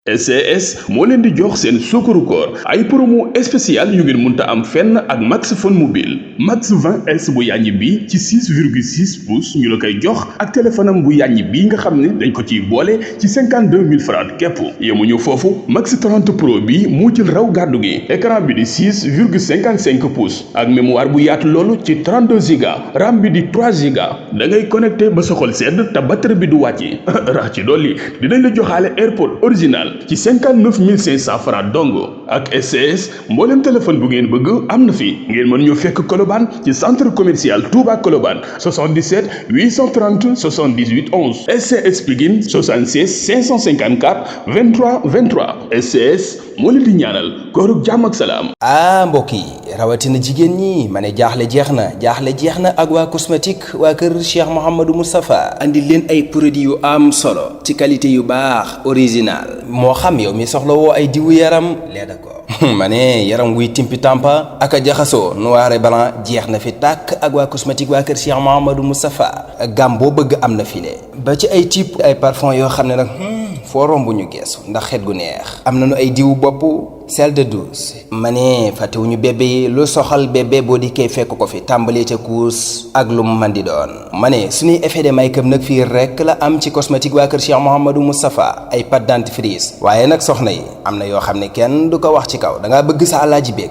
SCS moo leen di jox seen sukkaru koor ay promo spécial yu ngeen munta am fenn ak Max Phone mobile Max 20S bu yàññi bi ci 6,6 pouces ñu la koy jox ak téléphone am bu yàññi bi nga xam ne dañ ko ciy boole ci 52 000 francs képp yemuñu foofu Max 30 Pro bi moo jël raw gàddu gi écran bi di 6,55 pouces ak mémoire bu yaatu loolu ci 32 Go RAM bi di 3 Go da ngay connecté ba sa xol sedd te batterie bi du wàcc rax ci dolli dinañ la joxaale AirPod original ci 59 500 francs dongo ak SCS mboolem téléphone bu ngeen bëgg am na fi ngeen mën ñu fekk Colobane ci centre commercial Touba Colobane 77 830 78 11 SCS Pikine 76 554 23 23 SCS moo leen di ñaanal koorug jàmm ak salaam. mbokk yi rawatina jigéen ñi ma ne jaaxle jeex na ak waa cosmétique waa kër Cheikh Mouhamadou Moustapha andi leen ay produits yu am solo ci qualité yu baax original moo xam yow mi soxla woo ay diwu yaram lait de corps ma ne yaram wuy timpi tampa ak a jaxasoo noir et blanc jeex na fi tàkk ak waa cosmétique waa kër Cheikh Mouhamadou Moustapha gamme boo bëgg am na fi ba ci ay type ay parfum yoo xam ne nag foo romb ñu geesu ndax xet gu neex am nañu ay diwu bopp sel de douce ma ne fàttewuñu bébé yi lu soxal bébé boo dikkee fekk ko fi tàmbalee ca kuus ak lu mu mën di doon ma ne suñuy effet de make-up nag fii rek la am ci cosmétique waa kër Cheikh Mouhamadou Moustapha ay pâte dentifrice waaye nag soxna yi am na yoo xam ne kenn du ko wax ci kaw da ngaa bëgg sa àllaaji beeg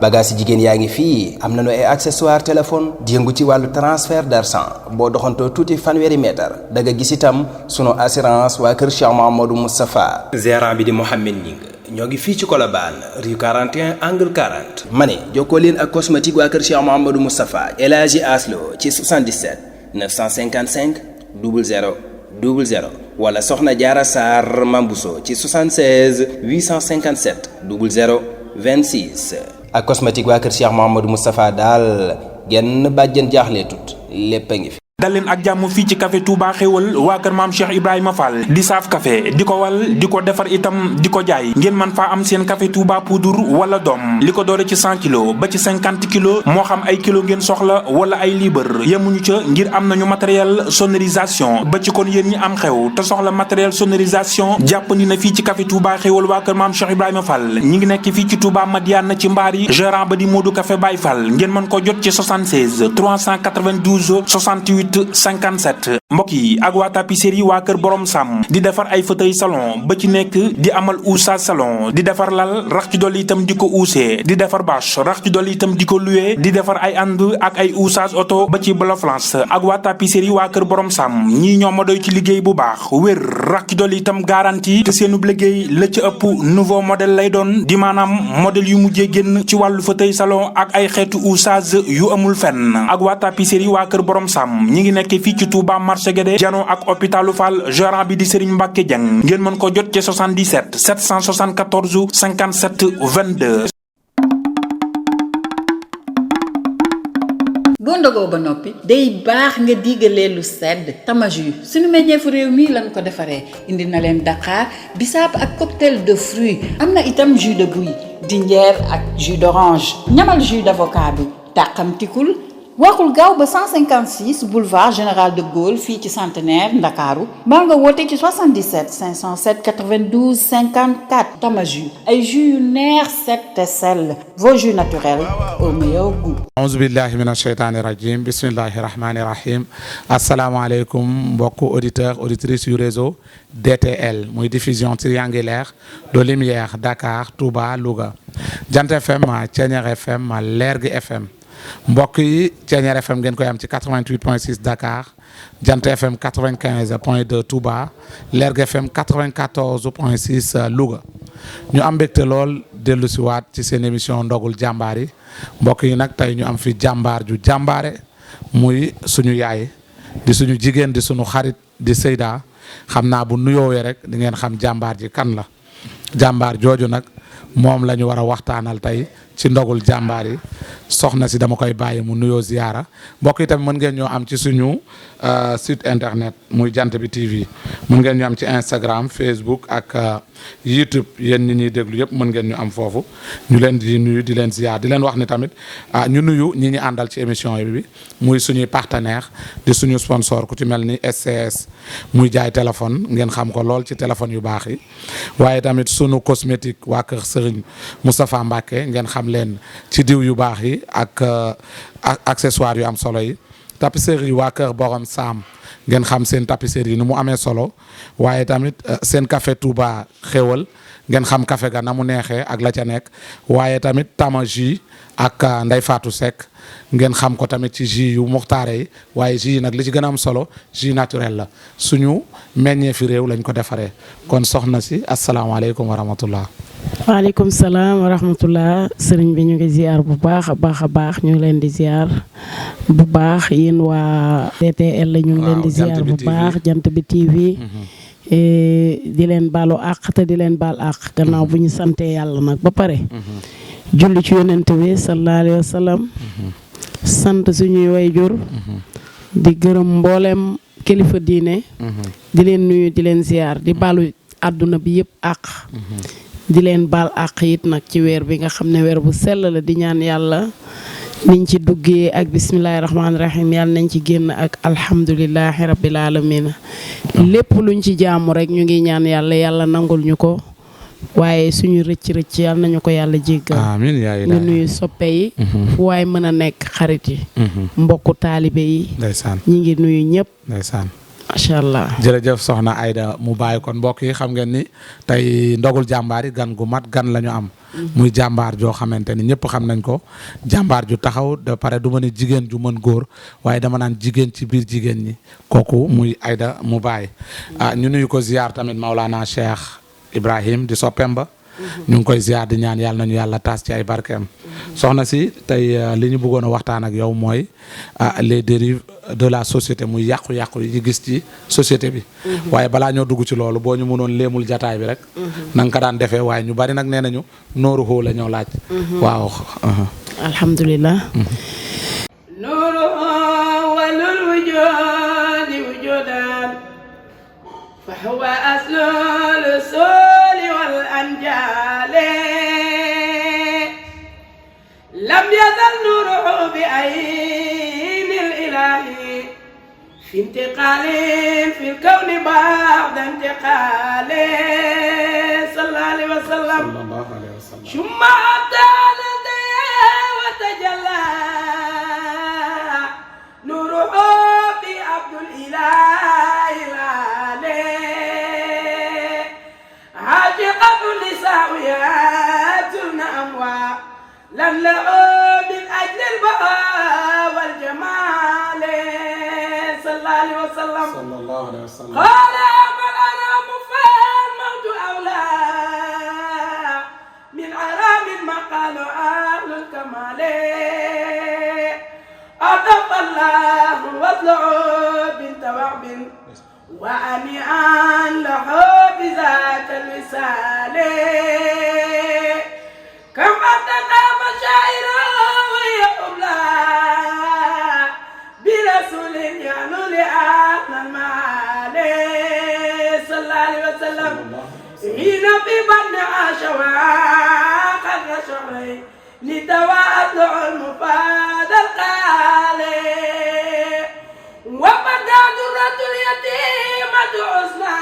bagage si jigéen yaa ngi fii am nañu ay accessoire téléphone di yëngu ci wàllu transfert d'argent boo doxantoo tuuti fanweeri mètre da nga gis itam sunu assurance waa kër Cheikh Mouhamadou Moustapha gérant bi di Mohamed Ning ñoo ngi fii ci Colobane rue 41 angle 40 ma ne jokkoo leen ak cosmétique waa kër Cheikh Mouhamadou Moustapha El Hadji Aslo ci 77 955 00 00 wala Soxna Jaara Sarr Mambuso ci 76 857 00 26 ak cosmétique waa kër Cheikh Mouhamadou Moustapha daal genn bàjjen jaaxlee tut lépp a ngi fi. dal leen ak jàmm fii ci café Touba xéwal waa kër maam Cheikh Ibrahima Fall di saaf café di ko wal di ko defar itam di ko jaay ngeen man faa am seen café Touba poudre wala doom li ko doore ci 100 kilos ba ci 50 kilos moo xam ay kilo ngeen soxla wala ay libre yemuñu ca ngir am nañu matériel sonorisation ba ci kon yéen ñi am xew te soxla matériel sonorisation jàppandi na fii ci café Touba xéwal waa kër maam Cheikh Ibrahima Fall ñi ngi nekk fii ci Touba Madiane ci mbaar yi gérant ba di Modou Café Baye Fall ngeen mën ko jot ci 76 392 68 57 mbokk yi ak waa tapisserie waa kër borom Sam di defar ay fauteuil salon ba ci nekk di amal oussage salon di defar lal rax ci dolli itam di ko oussé di defar bâche rax ci dolli itam di ko loué di defar ay ànd ak ay oussage auto ba ci bloflance ak waa tapisserie waa kër borom Sam ñii ñoo ma doy ci liggéey bu baax wér rax ci dolli itam garantie te seenub liggéey la ci ëpp nouveau modèle lay doon di maanaam modèle yu mujjee génn ci wàllu fauteuil salon ak ay xeetu oussage yu amul fenn ak waa tapisserie waa kër borom Sam ñi ngi nekk fii ci Touba marché Guédé jano ak hôpitalu Fall gérant bi di Serigne Mbacke Dieng ngeen mën ko jot ci 77 774 57 22. boo ndogoo ba noppi day baax nga digalee lu sedd tama jus suñu meññeefu réew mi lañ ko defaree indi na leen Dakar bisaab ak cocktail de fruits am na itam jus de buy dinjeer ak jus d'orange ñamal jus d'avocat bi tàqamtikul waxul gaaw ba 156 boulevard Général de Gaulle fii ci Centenaire Ndakaaru mbaa nga woote ci 77 507 92 54 Tama Jus ay jus yu neex set te sell vos jus naturels au meilleur goût. auzu billahi mina sheytaani rajim bismillahi rahmani rahim asalaamaaleykum mbokku auditeurs auditrices yu réseau DTL muy diffusion triangulaire de lumière Dakar Touba Louga Jant FM Thiéniere FM Lergui FM mbokk yi Thiéniere FM ngeen koy am ci 88.6 Dakar Jant FM 95.2 Touba Lergui FM 94.6 Louga ñu am mbégte lool dellu si waat ci seen émission ndogul jàmbaar yi mbokk yi nag tey ñu am fi jàmbaar ju jàmbaare muy suñu yaay di suñu jigéen di suñu xarit di Seyda xam naa bu nuyoowee rek di ngeen xam jàmbaar ji kan la jàmbaar jooju nag moom la ñu war a waxtaanal tey ci ndogul jàmbaar yi soxna si dama koy bàyyi mu nuyoo ziyaara mbokk yi tamit mën ngeen ñoo am ci suñu site internet muy jant bi TV mën ngeen ñu am ci Instagram Facebook ak YouTube yéen ñi ñuy déglu yëpp mën ngeen ñu am foofu ñu leen di nuyu di leen ziyaar di leen wax ni tamit ñu nuyu ñi ñu àndal ci émission bi muy suñuy partenaire di suñu sponsor ku ci mel ni SCS muy jaay téléphone ngeen xam ko lool ci téléphone yu baax yi waaye tamit sunu cosmétique waa kër Serigne Moustapha Mbacké ngeen xam leen ci diw yu baax yi ak accessoires yu am solo yi tapisserie yi waa kër Borom Sam ngeen xam seen tapisserie yi ni mu amee solo waaye tamit seen café Touba xéwal ngeen xam café ga na mu neexee ak la ca nekk waaye tamit tama jus ak Ndey Fatou Seck ngeen xam ko tamit ci jus yu muxtaare yi waaye jus yi nag li ci gën a am solo jus naturel la suñu meññee fi réew lañ ko defaree kon soxna si asalaamaaleykum wa rahmatullah. waaleykum salaam wa rahmatullah sëriñ bi ñu ngi ziar bu baax a baax ñu ngi leen di ziar bu baax yéen waa DTL la ñu ngi leen di ziar bu baax jant bi TV di leen baalu àq te di leen baal àq gannaaw bu ñu santee yàlla nag ba pare julli ci yonent bi sallallahu alayhi wa sallam sant suñuy wayjur di gërëm mboolem kilifa diine di leen nuyu di leen ziar di baalu àdduna bi yëpp àq di leen baal àq it nag ci weer bi nga xam ne weer bu sell la di ñaan yàlla niñ ci duggee ak bismillahi rahmaani rahim yàlla nañ ci génn ak alhamdulilahi rabbil alamin lépp luñ ci jaamu rek ñu ngi ñaan yàlla nangul ñu ko waaye suñu rëcc yàlla nañu ko yàlla jéggal amiin yaa ñu nuyu soppe yi fu waaye mën a nekk xarit yi mbokku taalibe yi ndeysaan ñi ngi nuyu ñëpp ndeysaan macha allah jërëjëf soxna Aida mu bàyyi kon mbokk yi xam ngeen ni tey ndogul jàmbaar yi gan gu mat gan la ñu am muy jàmbaar joo xamante ni ñëpp xam nañ ko jàmbaar ju taxaw da pare du ma ne jigéen ju mën góor waaye dama naan jigéen ci biir jigéen ñi kooku muy Aida mu bàyyi ñu nuyu ko ziar tamit Maulana Cheikh Ibrahim di soppeem ba ñu ngi koy ziar di ñaan yàlla nañu yàlla taas ci ay barkeem soxna si tey li ñu bëggoon a waxtaan ak yow mooy les dérives de la société muy yàqu-yàqu yi gis ci société bi waaye balaa ñoo dugg ci loolu boo ñu mënoon léemul jataay bi rek na nga ko daan defee waaye ñu bari nag nee nañu nooru xoo la ñoo laaj waaw alhamdulillah نور أول الوجود وجودا فهو أصل الأصول والأنجال لم يزل نوره بعين الإله في انتقال في الكون بعد انتقال صلى الله عليه وسلم ثم أتى وتجلى نوره في عبد الإله العالي عاشقة النساء ياتون أموات لم لقوا من أجل البهاء والجمال صلى الله عليه وسلم قال من أنا مفان موت أولى من عرام ما قالوا أهل الكمال أضاف الله واطلعوا بنت وعب وأنيعا له بذات الوسال كم أتنا مشاعرا وهي أملا برسول يعنو لأهل المعال صلى الله عليه وسلم حين في بطن عاشوا قدر شهرين لتواضع المفاد القالي وبدا درة اليتيمة حسنا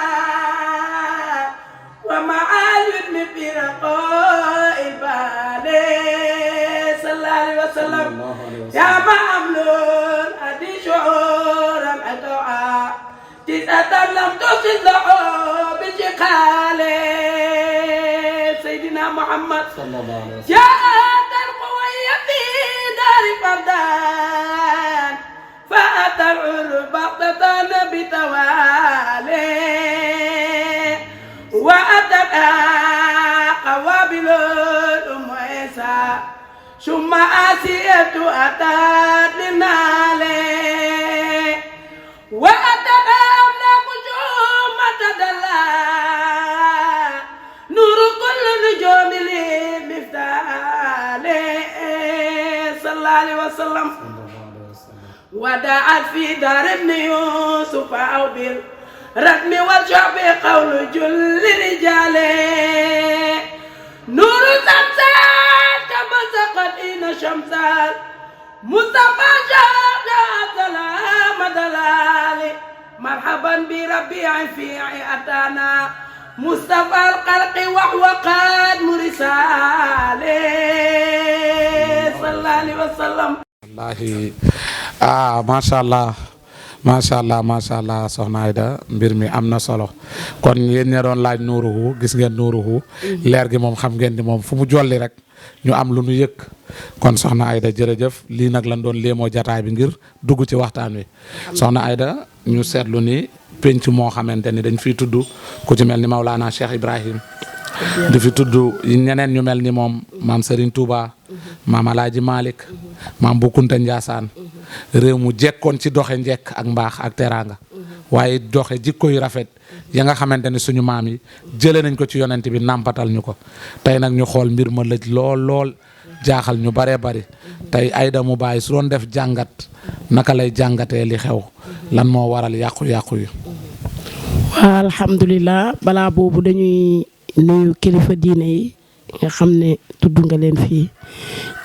ومع اليتم في رقاء البالي صلى الله عليه وسلم يا مأملون أدي شعورا أدعى تسعة لم تصل له بشقالي سيدنا محمد صلى الله عليه وسلم جاءت القوية في دار فردان فأتى العرب بغتة بتوالي وأتت قوابل الأم عيسى ثم آسية أتت للنالي وأتت أملاك جمعة دلا نور كل نجوم لي مفتاحي عليه وسلم ودعت في دار ابن يوسف أو بالرقم والشعب قول جل رجاله نور الزمزم كما سقط إن شمسات مصطفى شهد سلام دلالي مرحبا بربيع في أتانا مصطفى الخلق وهو قادم رسالة صلى الله عليه وسلم. wallaahi macha allah soxna Aida mbir mi am na solo kon yéen ña doon laaj nuuruhu gis ngeen nuuruhu leer gi moom xam ngeen ni moom fu mu jolli rek ñu am lu nu yëg kon soxna Aida jërëjëf lii nag lan doon léemoo jataay bi ngir dugg ci waxtaan wi soxna Aida ñu seetlu ni penc moo xamante ni dañ fiy tudd ku ci mel ni Maulana Cheikh Ibrahim di fi tudd ñeneen ñu mel ni moom maam Serigne Touba maam Alaaji Malick maam Bu Kunta Njaasaan réew mu jekkoon ci doxe njekk ak mbaax ak teraanga waaye doxe jikko yu rafet ya nga xamante ni suñu maam yi jëlee nañ ko ci yonent bi nàmpatal ñu ko tey nag ñu xool mbir ma lëj lool jaaxal ñu baree bari tey Aida mu bàyyi su doon def jàngat naka lay jàngatee li xew lan moo waral yàqu-yàqu yi. waa alhamdulilah balaa boobu dañuy nuyu kilifa diine yi nga xam ne tudd nga leen fii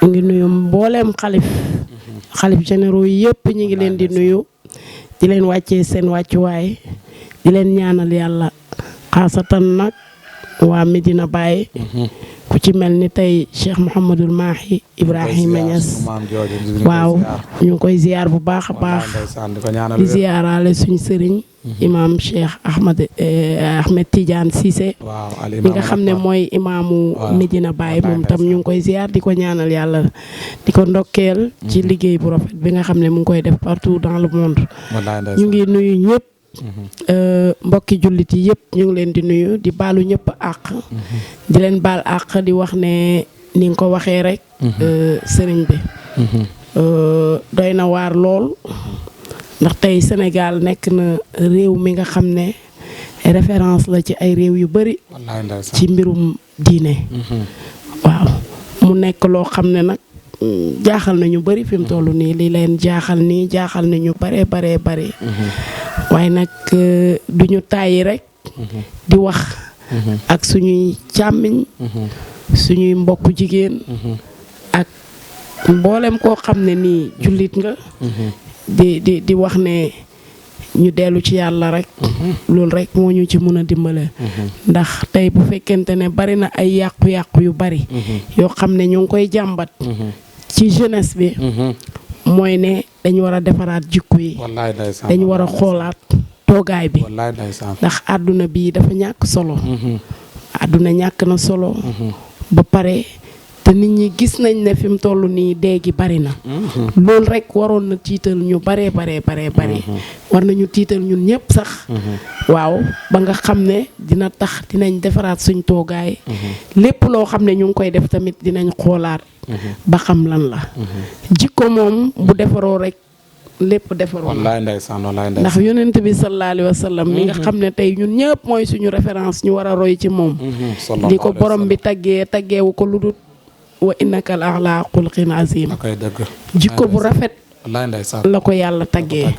ñu ngi nuyu mbooleem xalif généraux yi yëpp ñu ngi leen di nuyu di leen wàccee seen wàccuwaay di leen ñaanal yàlla xaasatan nag waa Medina Baye ku ci mel ni tey Cheikh Mouhamadul Mahi Ibrahima Niass waaw ñu ngi koy ziar bu baax a baax di ziaraale suñu sëriñ imam Cheikh Ahmed Tidiane Cissé mi nga xam ne mooy imaamu Medina Baye moom tam ñu ngi koy ziar di ko ñaanal yàlla di ko ndokkeel ci liggéey bu rafet bi nga xam ne mu ngi koy def partout dans le monde ñu ngi nuyu ñëpp mbokki jullit yi yëpp ñu ngi leen di nuyu di baalu ñëpp àq di leen baal àq di wax ne ni nga ko waxee rek sëriñ bi doy na waar lool ndax tey Sénégal nekk na réew mi nga xam ne référence la ci ay réew yu bari ci mbirum diine waaw mu nekk loo xam ne nag jaaxal na ñu bari fi mu toll nii li leen jaaxal na ñu bare waaye nag duñu tàyyi rek di wax ak suñuy càmmiñ suñuy mbokku jigéen ak mboolem koo xam ne nii jullit nga di wax ne ñu dellu ci yàlla rek loolu rek moo ñu ci mën a dimbale ndax tey bu fekkente ne bari na ay yàqu-yàqu yu bari yoo xam ne ñu ngi koy jàmbat ci jeunesse bi mooy ne dañu war a defaraat jikko yi dañu war a xoolaat toogaay bi ndax àdduna bi dafa ñàkk solo àdduna ñàkk na solo ba pare te nit ñi gis nañ ne fi mu toll nii déegi bari na loolu rek waroon na tiital ñu baree war nañu tiital ñun ñëpp sax waaw ba nga xam ne dina tax dinañ defaraat suñ toogaay lépp loo xam ne ñu ngi koy def tamit dinañ xoolaat ba xam lan la jikko moom bu defaroo rek lépp defaroo wallaay ndeysaan ndax yonent bi sallallahu alayhi wa sallam mi nga xam ne tey ñun ñëpp mooy suñu référence ñu war a roy ci moom li ko borom bi taggeewu ko lu dul wa innaka la ala xulqin azim jikko bu rafet la ko yàlla taggee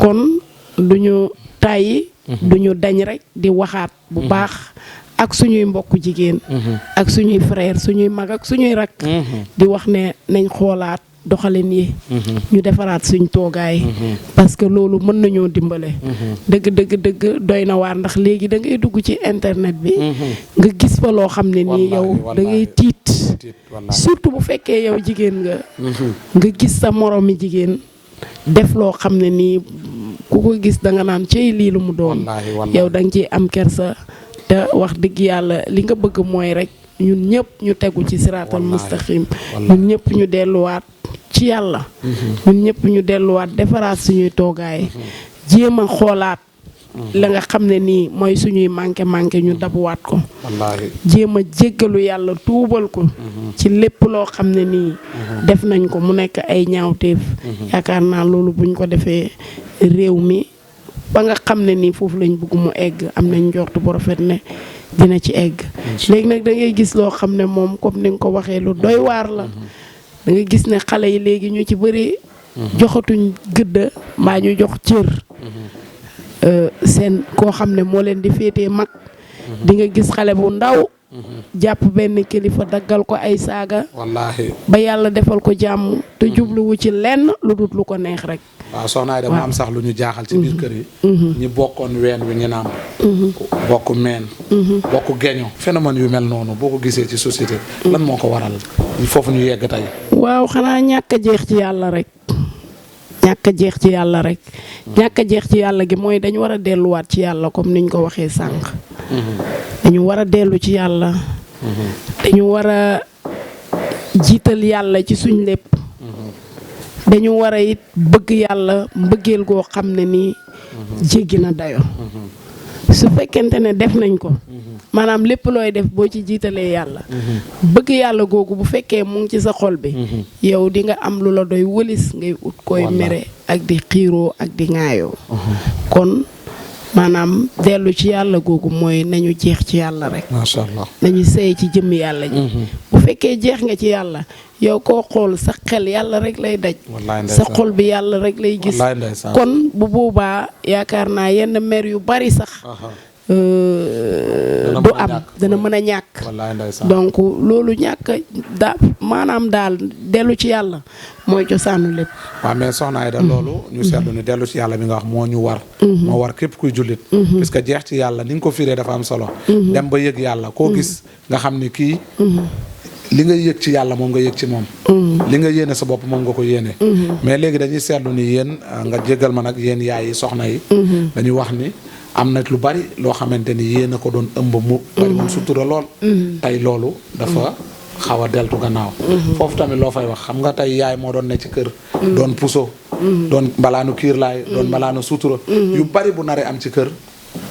kon duñu tàyyi duñu dañ rek di waxaat bu baax ak suñuy mbokku jigéen ak suñuy frère suñuy mag ak suñuy rak di wax ne nañ xoolaat doxalin yi ñu defaraat suñ toogaay parce que loolu mën nañoo dimbale dëgg doy na waar ndax léegi da ngay dugg ci internet bi nga gis fa loo xam ne nii yow da ngay tiit surtout bu fekkee yow jigéen nga gis sa moromi jigéen def loo xam ne nii ku ko gis da nga naan cey lii lu mu doon yow da nga ciy am kersa te wax dëgg yàlla li nga bëgg mooy rek ñun ñëpp ñu tegu ci siraatal mustaqim ñun ñëpp ñu delluwaat ci yàlla ñun ñëpp ñu delluwaat defaraat suñuy toogaay jéem a xoolaat la nga xam ne nii mooy suñuy manqué ñu dabuwaat ko jéem a jéggalu yàlla tuubal ko ci lépp loo xam ne nii def nañ ko mu nekk ay ñaawteef yaakaar naa loolu buñ ko defee réew mi ba nga xam ne nii foofu lañ bëgg mu egg am nañ njort bu rafet ne dina ci egg léegi nag da ngay gis loo xam ne moom comme ni nga ko waxee lu doy waar la da nga gis ne xale yi léegi ñu ci bëri joxatuñ gëdd mbaa ñu jox cër seen koo xam ne moo leen di féetee mag di nga gis xale bu ndaw jàpp benn kilifa daggal ko ay saaga wallaahi ba yàlla defal ko jàmm te jubluwu ci lenn lu dut lu ko neex rek. waaw soxna Aida mu am sax lu ñu jaaxal ci biir kër yi ñi bokkoon ween wi ngi naam bokk meen bokk geño phénomène yu mel noonu boo ko gisee ci société lan moo ko waral foofu ñu yegg tey. waaw xanaa ñàkk a jeex ci yàlla rek ñàkk a jeex ci yàlla rek ñàkk a jeex ci yàlla gi mooy dañu war a delluwaat ci yàlla comme niñ ko waxee sànq dañu war a dellu ci yàlla dañu war a jiital yàlla ci suñ lépp dañu war a it bëgg yàlla mbëggeel goo xam ne nii jéggi na dayo su fekkente ne def nañ ko maanaam lépp looy def boo ci jiitalee yàlla bëgg yàlla googu bu fekkee mu ngi ci sa xol bi yow di nga am lu la doy wëlis ngay ut koy mere ak di xiiroo ak di ŋaayoo kon maanaam dellu ci yàlla googu mooy nañu jeex ci yàlla rek macha allah nañu sëy ci jëmmi yàlla ji bu fekkee jeex nga ci yàlla yow koo xool sa xel yàlla rek lay daj sa xol bi yàlla rek lay gis kon bu boobaa yaakaar naa yenn mer yu bari sax du am dana mën a ñàkk donc loolu ñàkk maanaam daal dellu ci yàlla mooy cosaanu lépp. waaw mais soxna Aida loolu ñu seetlu ni dellu ci yàlla bi nga wax moo ñu war moo war képp kuy jullit puisque jeex ci yàlla ni nga ko firee dafa am solo dem ba yëg yàlla koo gis nga xam ni kii li nga yëg ci yàlla moom nga yëg ci moom li nga yéene sa bopp moom nga ko yéene mais léegi dañuy seetlu ni yéen nga jéggal ma nag yéen yaay yi soxna yi dañuy wax ni am na lu bari loo xamante ni yéen a ko doon ëmb mu bari woon sutura lool tey loolu dafa xaw a deltu gannaaw foofu tamit loo fay wax xam nga tey yaay moo doon ne ci kër doon puso doon mbalaanu kiirlaay doon mbalaanu sutura yu bari bu naree am ci kër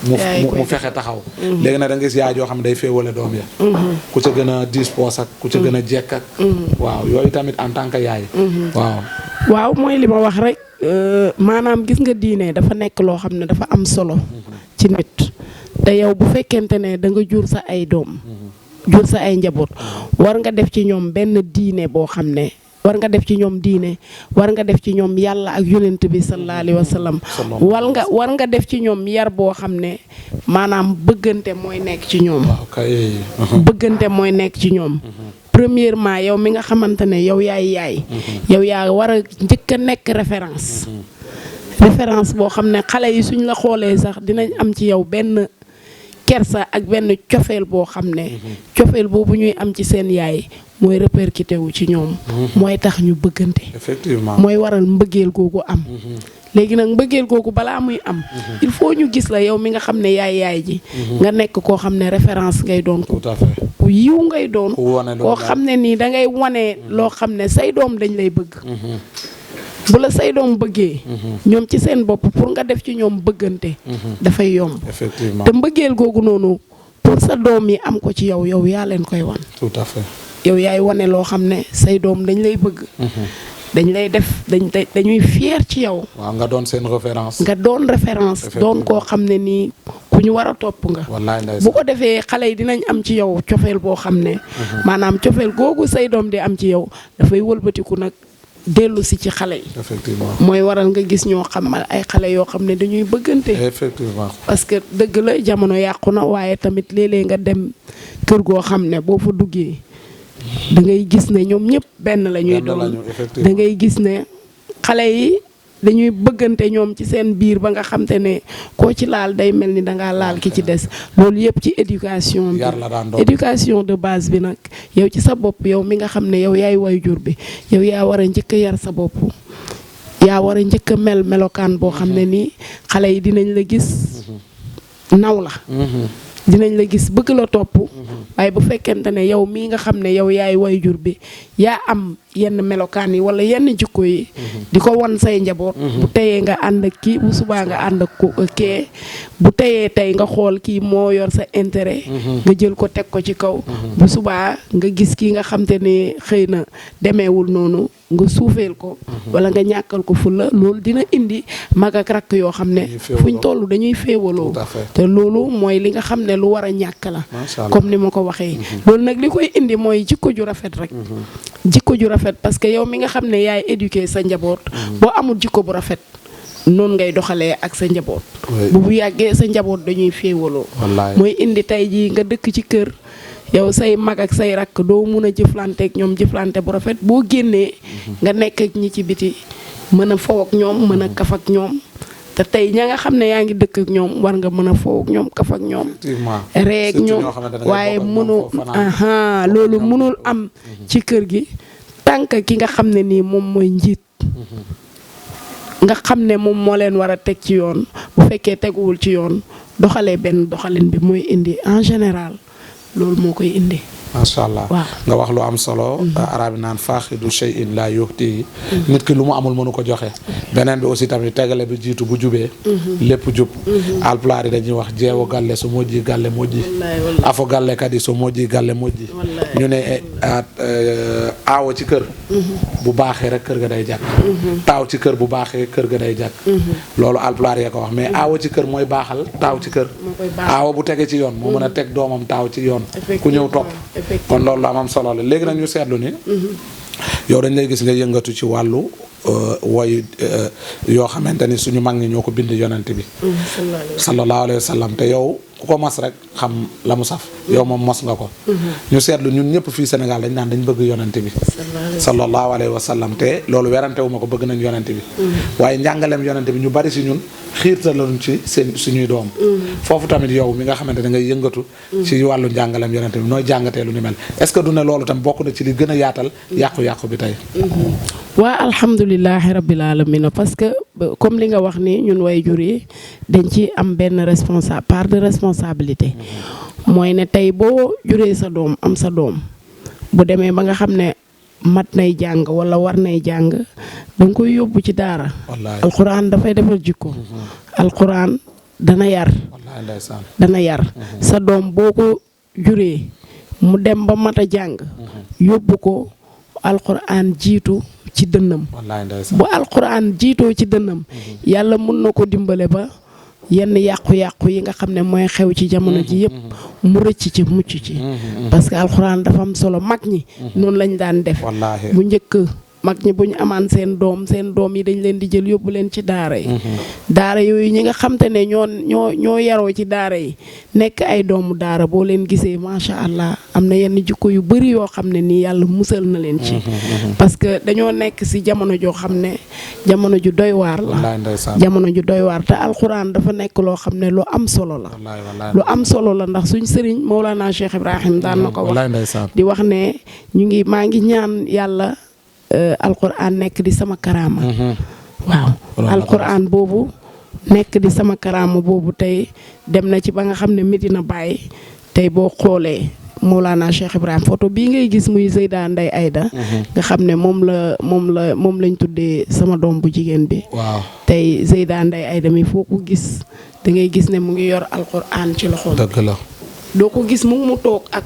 mu fexe taxaw léegi nag da nga gis yaay joo xam ne day féewale doom ya ku ca gën a diis poos ak ku ca gën a jekk ak waaw yooyu tamit en tant que yaay waaw mooy li ma wax rek maanaam gis nga diine dafa nekk loo xam ne dafa am solo ci nit te yow bu fekkente ne da nga jur sa ay doom jur sa ay njaboot war nga def ci ñoom benn diine boo xam ne war nga def ci ñoom diine war nga def ci ñoom yàlla ak yonent bi sallallahu alayhi wa sallam war nga def ci ñoom yar boo xam ne maanaam bëggante mooy nekk ci ñoom bëggante mooy nekk ci ñoom premièrement yow mi nga xamante ne yow yaay yow yaa war a njëkk a nekk référence boo xam ne xale yi suñ la xoolee sax dinañ am ci yow benn kersa ak benn cofeel boo xam ne cofeel boobu ñuy am ci seen yaay mooy répercuté wu ci ñoom mooy tax ñu bëggante effectivement mooy waral mbëggeel googu am léegi nag mbëggeel googu balaa muy am il faut ñu gis la yow mi nga xam ne yaay ji nga nekk koo xam ne référence ngay doon ko ku yiw ngay doon koo xam ne nii da ngay wane loo xam ne say doom dañ lay bëgg bu la say doom bëggee ñoom ci seen bopp pour nga def ci ñoom bëggante dafay yomb te mbëggeel googu noonu pour sa doom yi am ko ci yow yaa leen koy wan tout à fait yow yaay wane loo xam ne say doom dañ lay bëgg dañ lay def dañuy fier ci yow waaw nga doon seen référence nga doon référence doon koo xam ne nii ku ñu war a topp nga bu ko defee xale yi dinañ am ci yow cofeel boo xam ne maanaam cofeel googu say doom di am ci yow dafay wëlbatiku nag dellu si ci xale yi effectivement mooy waral nga gis ñoo xam ay xale yoo xam ne dañuy bëggante effectivement parce que dëgg la jamono yàqu na waaye tamit léeg-léeg nga dem kër goo xam ne boo fa duggee da ngay gis ne ñoom ñëpp benn la ñuy doon da ngay gis ne xale yi dañuy bëggante ñoom ci seen biir ba nga xam te ne koo ci laal day mel ni dangaa laal ki ci des loolu yëpp ci éducation bi éducation de base bi nag yow ci sa bopp yow mi nga xam ne yow yaay waajur bi yow yaa war a njëkk a yar sa bopp yaa war a njëkk a melokaan boo xam ne nii xale yi dinañ la gis naw la dinañ la gis bëgg la topp waaye bu fekkente ne yow mii nga xam ne yow yaay waajur bi yaa am yenn melokaan yi wala yenn jikko yi di ko wan say njaboot bu teyee nga ànd ak kii bu subaa nga ànd ak kee bu teyee tey nga xool kii moo yor sa intérêt nga jël ko teg ko ci kaw bu subaa nga gis kii nga xam te ne xëy na demeewul noonu nga suufeel ko wala nga ñàkkal ko fulla loolu dina indi mag ak rakk yoo xam ne fuñ toll dañuy féewaloo te loolu mooy li nga xam ne lu war a ñàkk la comme ni ma ko waxee loolu nag li koy indi mooy jikko ju rafet rek jikko ju rafet parce que yow mi nga xam ne yaay éduquer sa njaboot boo amul jikko bu rafet noonu ngay doxalee ak sa njaboot bu yàggee sa njaboot dañuy féewaloo mooy indi tey jii nga dëkk ci kër yow say mag ak say rakk doo mun a jëflanteek ñoom jëflante bu rafet boo génnee nga nekk ak ñi ci biti mën a fow ak ñoom mën a kaf ak ñoom te tey ña nga xam ne yaa ngi dëkk ak ñoom war nga mën a fow ak ñoom kaf ak ñoom reeg ñoom waaye mënu loolu mënul am ci kër gi tànk ki nga xam ne nii moom mooy njiit nga xam ne moom moo leen war a teg ci yoon bu fekkee teguwul ci yoon doxalee benn doxalin bi mooy indi en général loolu moo koy indi. macha allah nga wax lu am solo. arabi naan faaxidu shay'in la yuhti nit ki lu mu amul mënu ko joxe. beneen bi aussi tamit tegale bi jiitu bu jubee. lépp jub. alpulaar yi dañuy wax jeewo galle so moƴƴi galle moƴƴi. afo galle kadi so moƴƴi galle moƴƴi. ñu ne aawo ci kër. bu baaxee rek kër ga day jàkk. taaw ci kër bu baaxee kër ga day jàkk. loolu alpulaar yee ko wax mais aawo ci kër mooy baaxal taaw ci kër. aawo bu tege ci yoon moo mën a teg doomam taaw ci yoon. ku ñëw topp. kon loolu la am solo la léegi nag ñu seetlu ni yow dañ lay gis nga yëngatu ci wàllu woy yoo xamante ni suñu mag ñi ñoo ko bind yonent bi sallallahu alayhi wa sallam te yow ku ko mos rek xam la mu saf yow moom mos nga ko ñu seetlu ñun ñëpp fii Sénégal dañ naan dañ bëgg yonent bi sallallahu alayhi wa sallam te loolu werante wu ma ko bëgg nañ yonent bi waaye njàngaleem yonent bi ñu bari si ñun xiirtaloon ci seen suñuy doom foofu tamit yow mi nga xamante ne ngay yëngatu ci wàllu njàngaleem yonent bi nooy jàngatee lu ni mel est-ce que du ne loolu tam bokk na ci li gën a yaatal yàqu-yàqu bi tey waa alhamdulilahi rabbil alamin parce que comme li nga wax ni ñun way jur yi dañ ci am benn part de responsabilité mooy ne tey boo juree sa doom am sa doom bu demee ba nga xam ne mat nay jàng wala war nay jàng da nga koy yóbbu ci daara alquran dafay defal jikko alquran dana yar sa doom boo ko juree mu dem ba mat a jàng yóbbu ko alquran jiitu ci dënnam bu alquran jiitoo ci dënnam yàlla mun na ko dimbale ba yenn yàqu-yàqu yi nga xam ne mooy xew ci jamono ji yëpp mu rëcc ci mucc ci parce que alxuraan dafa am solo mag ñi noonu lañ daan def bu njëkk mag ñi bu ñu amaan seen doom yi dañ leen di jël yóbbu leen ci daara yi daara yooyu ñi nga xam te ne ñoo yaroo ci daara yi nekk ay doomu daara boo leen gisee macha allah am na yenn jikko yu bari yoo xam ne nii yàlla musal na leen ci parce que dañoo nekk si jamono joo xam ne jamono ju doy waar la jamono ju doy waar te alxuraan dafa nekk loo xam ne lu am solo la lu am solo la ndax suñ sëriñ Mawlana Cheikh Ibrahim daan na ko wax di wax ne maa ngi ñaan yàlla alquran nekk di sama karaama waaw alquran boobu nekk di sama karaama boobu tey dem na ci ba nga xam ne Medina Baye tey boo xoolee Mawlana Cheikh Ibrahim photo bii ngay gis muy Zeyda Ndeye Aida nga xam ne moom lañ tuddee sama doom bu jigéen bi tey Zeyda Ndeye Aida mi foo ko gis da ngay gis ne mu ngi yor alquran ci loxo dëgg la doo ko gis mu toog ak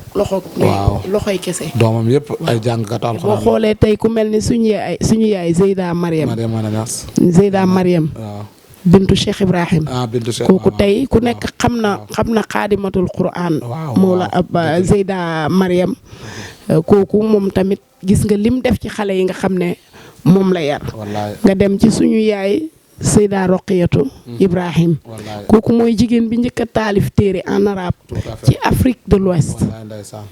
loxoy kese. doomam yëpp ay jàngkat alxuraan boo xoolee tey ku mel ni suñu yaay Zeyda Mariam Zeyda Mariam bintu Cheikh Ibrahim kooku tey ku nekk xam na xaadimatul Qur'an moo la ab Zeyda Mariam kooku moom tamit gis nga lim def ci xale yi nga xam ne moom la yar nga dem ci suñu yaay Seyda Roqiyatu Ibrahim kooku mooy jigéen bi njëkk a taalif téere en arabe ci Afrique de l'Ouest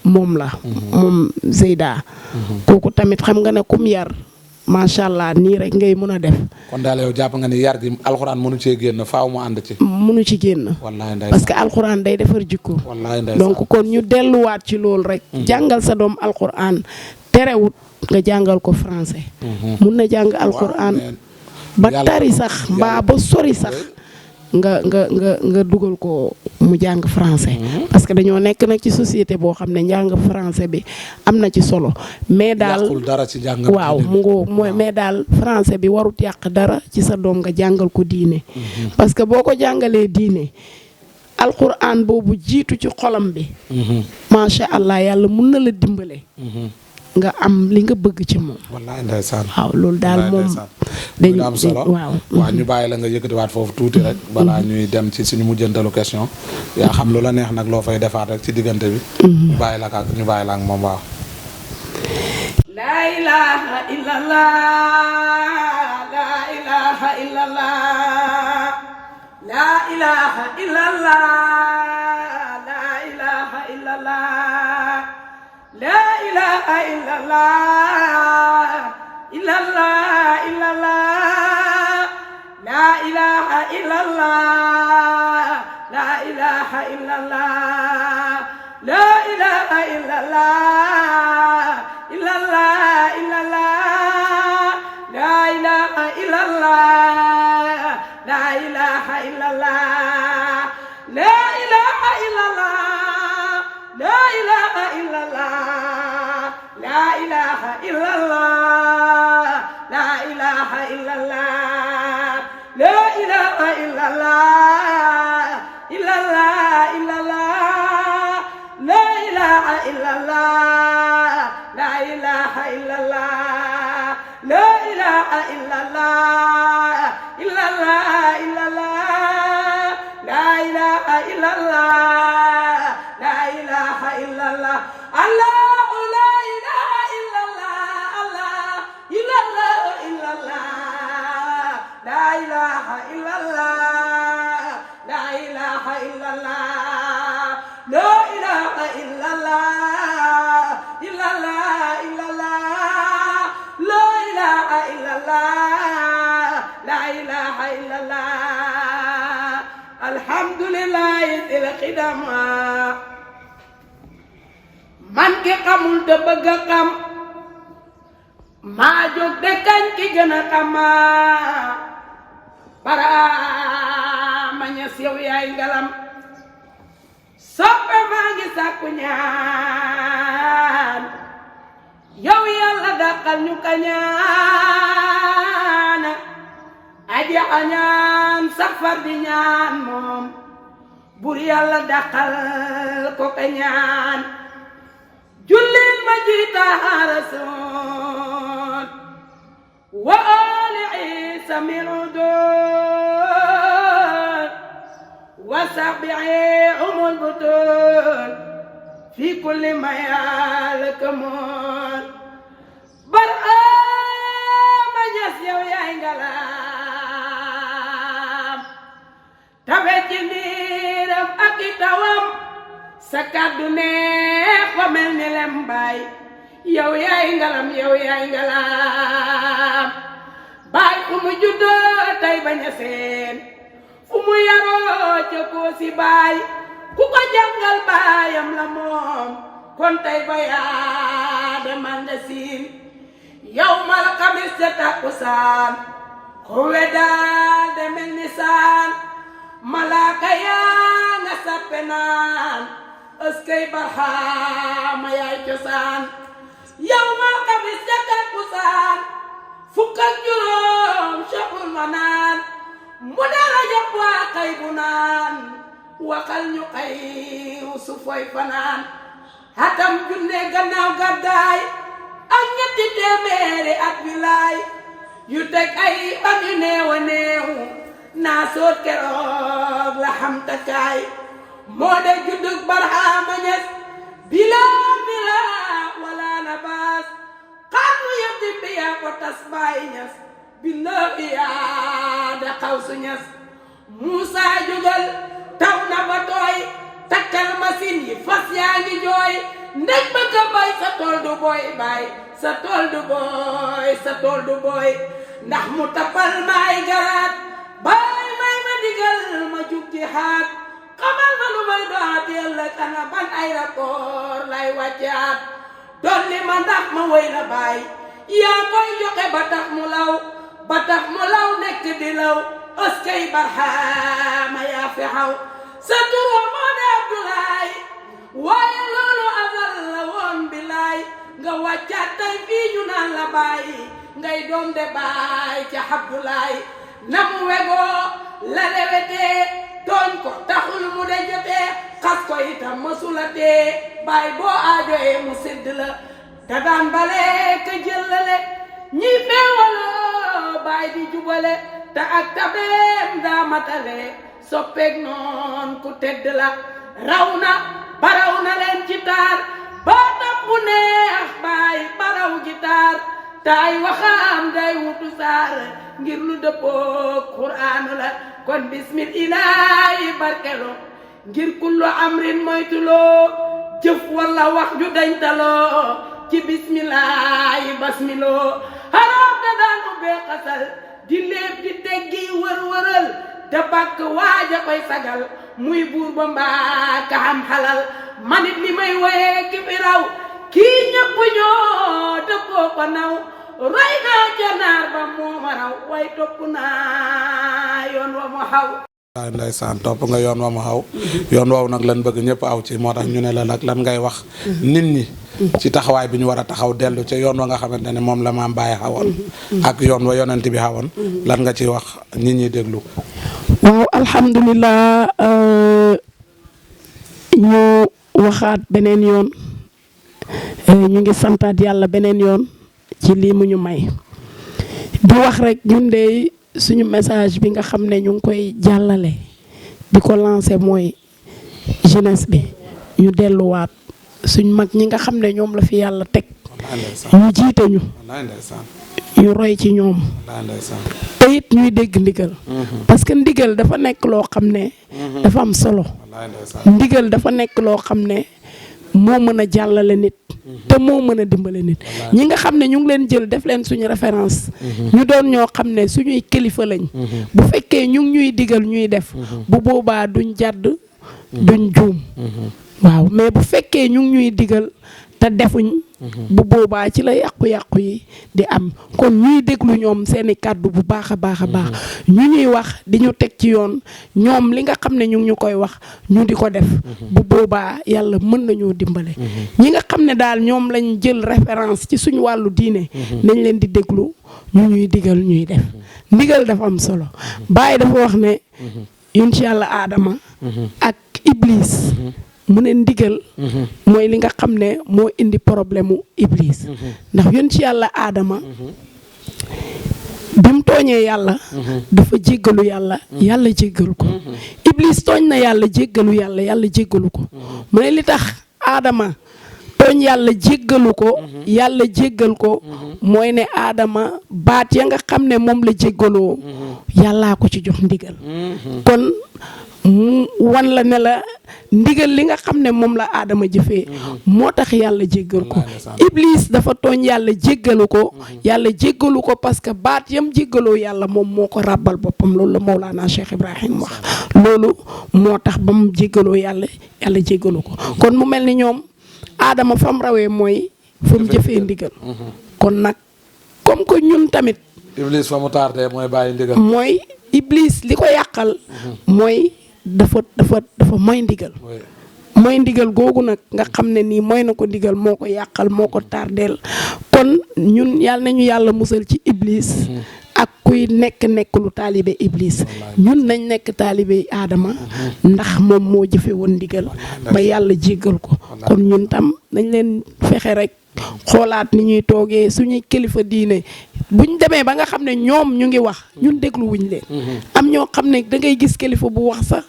moom la moom Seyda kooku tamit xam nga ne kum yar macha allah nii rek ngay mën a def kon daal yow jàpp nga ni yar gi alxuraan mënu cee génn faaw mu ànd ci mënu ci génn parce que alxuraan day defar jikko donc kon ñu delluwaat ci loolu rek jàngal sa doom alxuraan terewut nga jàngal ko français mun na jàng alxuraan ba tari sax mbaa ba sori sax nga dugal ko mu jàng français parce que dañoo nekk nag ci société boo xam ne njàng français bi am na ci solo mais daal dara ci jàng waaw mu ngoo mooy mais daal français bi warut yàq dara ci sa doom nga jàngal ko diine parce que boo ko jàngalee diine alquran boobu jiitu ci xolam bi macha allah yàlla mun na la dimbale nga am li nga bëgg ci moom. wallaay ndeysaan. waaw loolu daal moom. dañu am solo waaw ñu bàyyi la nga yëkkatiwaat foofu tuuti rek. balaa ñuy dem ci suñu mujjantalu question. yaa xam lu la neex nag loo fay defaat rek ci diggante bi. ñu bàyyi la ak moom waaw. لا إله إلا الله لا إله إلا الله لا إله إلا الله لا إله إلا الله لا إله إلا الله إلا الله إلا الله لا إله إلا الله لا إله إلا الله لا إله إلا الله إلا الله إلا الله لا إله إلا الله لا إله إلا الله لا إله إلا الله لا إله إلا الله لا إله إلا الله لا إله إلا الله لا إله إلا الله إلا الله إلا الله لا إله إلا الله لا إله إلا الله لا إله إلا الله إلا الله إلا الله لا إله إلا الله لا إله إلا الله الله لا إله إلا الله الله إلا الله إلا الله لا إله إلا الله لا إله إلا الله لا إله إلا الله إلا الله إلا الله لا إله إلا الله لا إله إلا الله الحمد لله ذي القدم man ki xamul te bëgg a xam maa jóg de kañ ki gën a xam para ma ñes yow yaay ngalam soppe maa ngi sàkku ñaan yow yàlla dàqal ñu kañaan aji añaan sax far di ñaan moom bur yàlla dàqal ko kañaan jullil ma jiita rasul wa ali isa min udud wa sabi'i umul butul fi kulli ma yalkamun barama ñas yow yaay ngalam tabe ci niiram ak i tawam sa kàddu neex fa mel ni lembaay yow yaay ngalam yow yaay ngalam baay fu mu juddoo tey bañ a seen fu mu yaroo ca Koosi baay ku ko jàngal baayam la moom kon tey ba yaa demal nga siin yow mal xamis ca takkusaan xuwe daal de mel ni saan malaaka yaa nga sappe naan ëskay barxaama yaay cosaan yow mal xamis ca takkusaan fukk ak juróom Cheikhul Manaan mu dara jox waa xay bu naan waxal ñu xay su foy fanaan hatam junne gannaaw gàddaay ak ñetti téeméeri at wilaay yu teg ay ban yu néew a néew naa soot keroog la xam takaay moo de juddug Barhama Ñas bila wala na baas xarnu yëtti bi yaa ko tas baay Ñas bila yaa da xaw su Ñas Muusa jugal taw na ba tooy takkal machine yi fas yaa ngi jooy ndej ba ka bay sa tool du booy bay sa tool du booy sa tool du booy ndax mu tapal maay garaat baay may ma digal ma jug ci xaat xamal ma lu may doxaat yàlla kana ban ay rapport lay wàccaat dolli ma ndax ma wéy la baay yaa koy joxe ba tax mu law nekk di law ëskay Barhama yaa fi xaw sa turo moo de Abdoulaye waaye loolu azal la woon bilaay nga wàccaat tey fii ñu naan la bàyyi ngay doom de baay ca Abdoulaye na mu wegoo la lewetee tooñ ko taxul mu de jotee xas ko itam mësula tee baay boo aajoyee mu sedd la da daan bale ka jëllale ñi feewaloo baay di jubale te ak tabeem daa matale soppeek noon ku tedd la raw na baraw na leen ci taar ba tax bu neex baay baraw ji taar taay waxaam day wutu saar ngir lu dëppoo Qur'aanu la kon bismillaahi barkelo ngir kullu amrin moytuloo jëf walla wax ju dañtaloo ci bismillaahi basmiloo xaraam da daan ubbee xasal di léeb di teggi wër-wëral da bàkk waaja koy sagal muy buur ba mbaa ka xam xalal manit li may woyee ki fi raw kii ñëpp ñoo dëppoo ko naw roy naa ca naar ba moo ma raw way topp naa yoon wa mu xaw waaw ndeysaan topp nga yoon wa mu xaw yoon woowu nag lan bëgg ñëpp aw ci moo tax ñu ne la nag lan ngay wax nit ñi ci taxawaay bi ñu war a taxaw dellu ca yoon wa nga xamante ne moom la maam Baye xawoon ak yoon wa yonent bi xawoon lan nga ci wax nit ñi déglu. waaw alhamdulilah ñu waxaat beneen yoon ñu ngi santaat yàlla beneen yoon ci lii mu ñu may di wax rek ñun de suñu message bi nga xam ne ñu ngi koy jàllale di ko lancer mooy jeunesse bi ñu delluwaat suñ mag ñi nga xam ne ñoom la fi yàlla teg ñu jiite ñu ñu roy ci ñoom te it ñuy dégg ndigal parce que ndigal dafa nekk loo xam ne dafa am solo ndigal dafa nekk loo xam ne moo mën a jàllale nit te moo mën a dimbale nit ñi nga xam ne ñu ngi leen jël def leen suñu référence ñu doon ñoo xam ne suñuy kilifa lañ bu fekkee ñu ngi ñuy digal ñuy def bu boobaa duñ jàdd duñ juum waaw mais bu fekkee ñu ngi ñuy digal te defuñ bu boobaa ci la yàqu-yàqu yi di am kon ñuy déglu ñoom seeni kàddu bu baax a baax a baax ñu ñuy wax di ñu teg ci yoon ñoom li nga xam ne ñu ngi ñu koy wax ñu di ko def bu boobaa yàlla mën nañoo dimbale ñi nga xam ne daal ñoom lañ jël référence ci suñu wàllu diine nañ leen di déglu ñu ñuy digal ñuy def ndigal dafa am solo Baye dafa wax ne yonent Yàlla Aadama ak Iblis mu ne ndigal mooy li nga xam ne moo indi problème mu Iblis ndax yonent Yàlla Aadama bi mu tooñee yàlla dafa jéggalu yàlla yàlla jéggalu ko Iblis tooñ na yàlla jéggalu yàlla yàlla jéggalu ko mu ne li tax Aadama tooñ yàlla jéggalu ko yàlla jéggal ko mooy ne Aadama baat ya nga xam ne moom la jéggaloo yàllaa ko ci jox ndigal kon mu wan la ne la ndigal li nga xam ne moom la Aadama jëfee moo tax yàlla jéggal ko Iblis dafa tooñ yàlla jéggalu ko yàlla jéggalu ko parce que baat yam jéggaloo yàlla moom moo ko ràbbal boppam loolu la Mawlana Cheikh Ibrahim wax loolu moo tax ba mu jéggaloo yàlla yàlla jéggalu ko kon mu mel ni ñoom Aadama fa mu rawee mooy fa mu jëfee ndigal kon nag comme que ñun tamit Iblis fa mu tardé mooy bàyyi ndigal mooy Iblis li ko yàqal mooy dafa mooy ndigal mooy ndigal googu nag nga xam ne nii mooy na ko ndigal moo ko yàqal moo ko tardeel kon ñun yàlla nañu yàlla musal ci Iblis ak kuy nekk lu taalibe Iblis ñun nañ nekk taalibe Aadama ndax moom moo jëfe woon ndigal ba yàlla jéggal ko kon ñun tam nañ leen fexe rek xoolaat ni ñuy toogee suñuy kilifa diine buñ demee ba nga xam ne ñoom ñu ngi wax ñun déglu wuñ leen am ñoo xam ne da ngay gis kilifa bu wax sax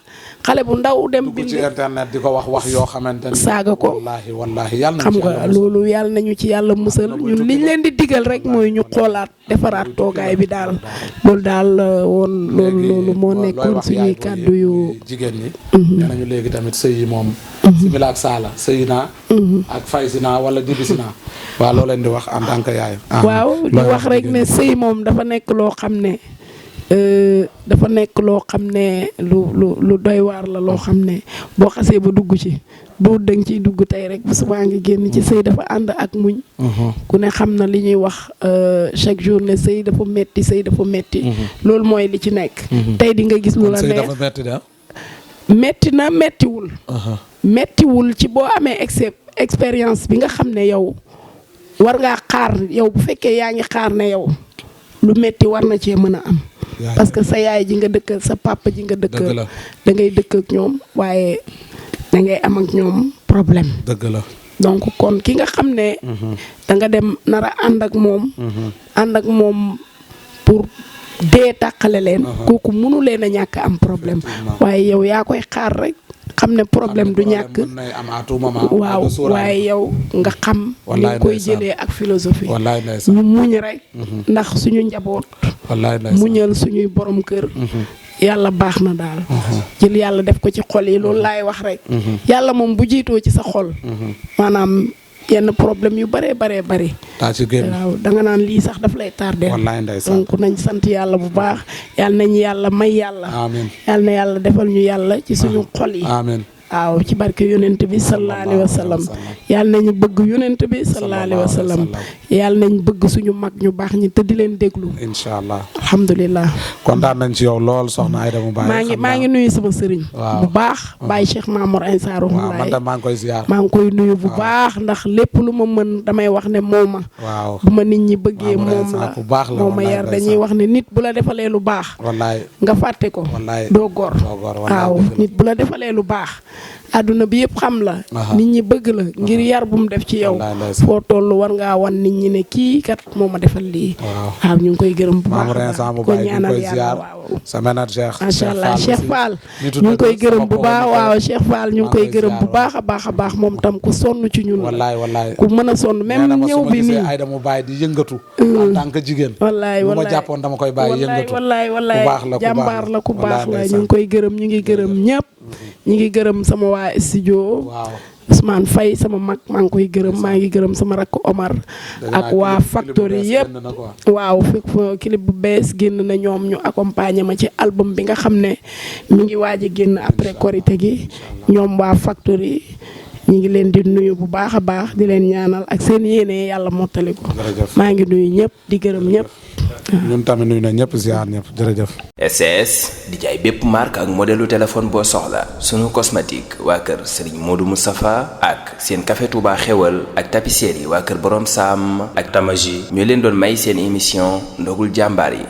xale bu ndaw dem bind ci internet di ko wax yoo xamante ni saaga ko wallaahi yàlla xam nga loolu yàlla nañu ci yàlla musal ñun liñ leen di digal rek mooy ñu xoolaat defaraat toogaay bi daal loolu daal woon loolu moo nekkoon suñuy kàddu yu jigéen ñi nee nañu léegi tamit sëy yi moom simila ak saala sëy naa ak fay si naa wala dibi si naa waaw loo leen di wax en tant que yaay waaw di wax rek ne sëy moom dafa nekk loo xam ne lu doy waar la loo xam ne boo xasee ba dugg ci du dëng ciy dugg tey rek bu subaa ngi génn ci sëy dafa ànd ak muñ ku ne xam na li ñuy wax chaque jour ne sëy dafa metti loolu mooy li ci nekk tey di nga gis lu la neex metti na mettiwul ci boo amee expérience bi nga xam ne yow war ngaa xaar yow bu fekkee yaa ngi xaar ne yow lu metti war na cee mën a am parce que sa yaay ji nga dëkkal sa papa ji nga dëkkal da ngay dëkk ak ñoom waaye da ngay am ak ñoom problème dëgg la donc kon ki nga xam ne da nga dem nar a ànd ak moom pour dee tàqale leen kooku mënu leen a ñàkk am problème waaye yow yaa koy xaar rek xam ne problème du ñàkk mën nay am à tout moment. waaw waaye yow nga xam ni nga koy jëlee ak philosophie ñu muñ rek ndax suñu njaboot muñal suñuy borom kër yàlla baax na daal jël yàlla def ko ci xol yi loolu laay wax rek yàlla moom bu jiitoo ci sa xol maanaam yenn problème yu bëree bëri waaw da nga naan lii sax daf lay tardé donc nañ sant yàlla bu baax yàlla nañ yàlla may yàlla yàlla na yàlla defal ñu yàlla ci suñu xol yi waaw ci barke yonent bi sallallahu alayhi wa sallam yàlla nañu bëgg yonent bi sallallahu alayhi wa sallam yàlla nañ bëgg suñu mag ñu baax ñi te di leen déglu incha allah alhamdulilah kontaan nañ ci yow lool soxna Aïda Mbaye maa ngi nuyu sama sëriñ bu baax Baye Cheikh Mamour Insa Rohulaye man tam maa ngi koy ziar maa ngi koy nuyu bu baax ndax lépp lu ma mën damay wax ne mooma bu ma nit ñi bëggee moom la moo ma yar dañuy wax ne nit bu la defalee lu baax nga fàtte ko doo gor waaw nit bu la defalee lu baax àdduna bi yëpp xam la nit ñi bëgg la ngir yar bu mu def ci yow foo toll war ngaa wan nit ñi ne kii kat moo ma defal lii waaw ñu ngi koy gërëm bu baax ko ñaanal yàlla waaw sa manager macha allah Cheikh Fall ñu ngi koy gërëm bu baax waaw Cheikh Fall ñu ngi koy gërëm bu baax a baax moom tam ku sonn ci ñun wallaay ku mën a sonn même ñëw bi nii Aïda Mbaye di yëngatu en tant que jigéen wallaay bu ma jàppoon dama koy bàyyi yëngatu wallaay jàmbaar la ku baax la ñu ngi koy gërëm ñu ngi gërëm ñëpp ñu ngi gërëm sama waa studio Ousmane Faye sama mag maa ngi koy gërëm maa ngi gërëm sama rakk Omar ak waa Factory yëpp waaw fekk clip bu bees génn na ñoom ñu accompagner ma ci album bi nga xam ne mi ngi waaj a génn après Korité gi ñoom waa Factory ñu ngi leen di nuyu bu baax a baax di leen ñaanal ak seen yéene yàlla mottali ko maa ngi nuyu ñëpp di gërëm ñëpp ñun tamit nuyu na ñëpp ziar ñëpp jërëjëf. SS di jaay bépp marque ak modèlu téléphone boo soxla sunu cosmétique waa kër Serigne Modou Moustapha ak seen café Touba xewal ak tapisserie waa kër Borom Sam ak Tamaji ñoo leen doon may seen émission ndogul jàmbaar yi.